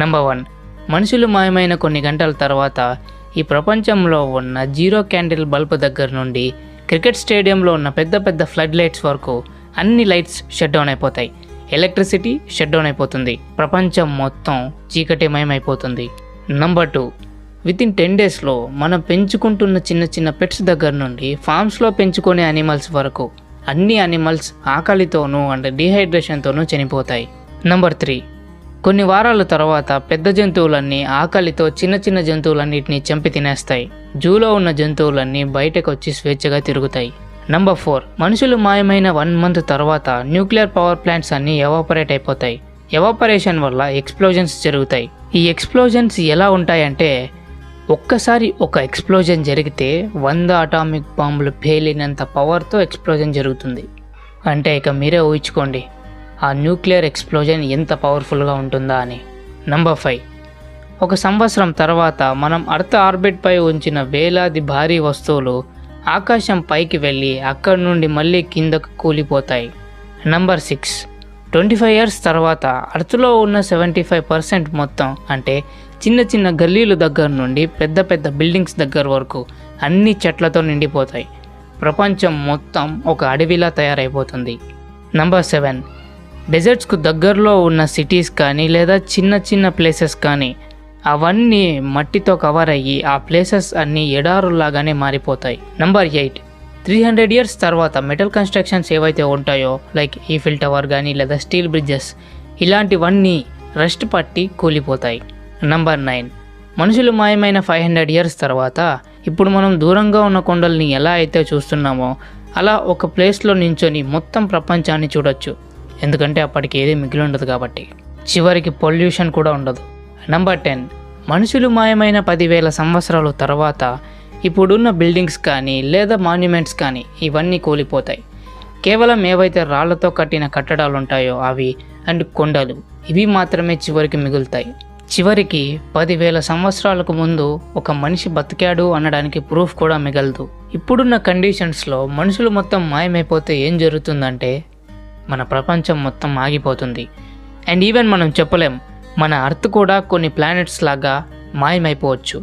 Number 1. మనుషులు మాయమైన కొన్ని గంటల తర్వాత ఈ ప్రపంచంలో ఉన్న జీరో క్యాండిల్ బల్బ్ దగ్గర నుండి క్రికెట్ స్టేడియంలో ఉన్న పెద్ద పెద్ద ఫ్లడ్ లైట్స్ వరకు అన్ని లైట్స్ షట్ డౌన్ అయిపోతాయి. ఎలక్ట్రిసిటీ షట్ డౌన్ అయిపోతుంది. ప్రపంచం మొత్తం చీకటిమయమైపోతుంది. నెంబర్ 2. వితిన్ 10 డేస్లో మనం పెంచుకుంటున్న చిన్న చిన్న పెట్స్ దగ్గర నుండి ఫార్మ్స్లో పెంచుకునే యానిమల్స్ వరకు అన్ని యానిమల్స్ ఆకలితోనూ అండ్ డీహైడ్రేషన్తోనూ చనిపోతాయి. నెంబర్ 3. కొన్ని వారాల తర్వాత పెద్ద జంతువులన్నీ ఆకలితో చిన్న చిన్న జంతువులన్నిటిని చంపి తినేస్తాయి. జూలో ఉన్న జంతువులన్నీ బయటకు వచ్చి స్వేచ్ఛగా తిరుగుతాయి. నెంబర్ 4. మనుషులు మాయమైన 1 మంత్ తర్వాత న్యూక్లియర్ పవర్ ప్లాంట్స్ అన్నీ ఎవాపరేట్ అయిపోతాయి. ఎవాపరేషన్ వల్ల ఎక్స్ప్లోజన్స్ జరుగుతాయి. ఈ ఎక్స్ప్లోజన్స్ ఎలా ఉంటాయంటే, ఒక్కసారి ఒక ఎక్స్ప్లోజన్ జరిగితే 100 అటామిక్ బాంబులు పేలినంత పవర్తో ఎక్స్ప్లోజన్ జరుగుతుంది. అంటే ఇక మీరే ఊహించుకోండి ఆ న్యూక్లియర్ ఎక్స్ప్లోజన్ ఎంత పవర్ఫుల్గా ఉంటుందా అని. నెంబర్ 5. ఒక సంవత్సరం తర్వాత మనం అర్త్ ఆర్బిట్పై ఉంచిన వేలాది భారీ వస్తువులు ఆకాశం పైకి వెళ్ళి అక్కడి నుండి మళ్ళీ కిందకు కూలిపోతాయి. నెంబర్ 6. 25 ఇయర్స్ తర్వాత అర్త్లో ఉన్న 75% మొత్తం అంటే చిన్న చిన్న గల్లీలు దగ్గర నుండి పెద్ద పెద్ద బిల్డింగ్స్ దగ్గర వరకు అన్ని చెట్లతో నిండిపోతాయి. ప్రపంచం మొత్తం ఒక అడవిలా తయారైపోతుంది. నెంబర్ 7. డెజర్ట్స్కు దగ్గరలో ఉన్న సిటీస్ కానీ లేదా చిన్న చిన్న ప్లేసెస్ కానీ అవన్నీ మట్టితో కవర్ అయ్యి ఆ ప్లేసెస్ అన్నీ ఎడారులాగానే మారిపోతాయి. నెంబర్ 8. 300 ఇయర్స్ తర్వాత మెటల్ కన్స్ట్రక్షన్స్ ఏవైతే ఉంటాయో లైక్ ఈఫిల్ టవర్ కానీ లేదా స్టీల్ బ్రిడ్జెస్ ఇలాంటివన్నీ రస్ట్ పట్టి కూలిపోతాయి. నెంబర్ 9. మనుషులు మాయమైన 500 ఇయర్స్ తర్వాత ఇప్పుడు మనం దూరంగా ఉన్న కొండల్ని ఎలా అయితే చూస్తున్నామో అలా ఒక ప్లేస్లో నించొని మొత్తం ప్రపంచాన్ని చూడొచ్చు. ఎందుకంటే అప్పటికి ఏది మిగిలి ఉండదు కాబట్టి. చివరికి పొల్యూషన్ కూడా ఉండదు. నెంబర్ 10. మనుషులు మాయమైన 10,000 సంవత్సరాల తర్వాత ఇప్పుడున్న బిల్డింగ్స్ కానీ లేదా మాన్యుమెంట్స్ కానీ ఇవన్నీ కూలిపోతాయి. కేవలం ఏవైతే రాళ్లతో కట్టిన కట్టడాలు ఉంటాయో అవి అండ్ కొండలు ఇవి మాత్రమే చివరికి మిగులుతాయి. చివరికి 10,000 సంవత్సరాలకు ముందు ఒక మనిషి బతికాడు అనడానికి ప్రూఫ్ కూడా మిగలదు. ఇప్పుడున్న కండిషన్స్లో మనుషులు మొత్తం మాయమైపోతే ఏం జరుగుతుందంటే మన ప్రపంచం మొత్తం ఆగిపోతుంది. అండ్ ఈవెన్ మనం చెప్పలేం మన అర్త్ కూడా కొన్ని ప్లానెట్స్ లాగా మాయమైపోవచ్చు.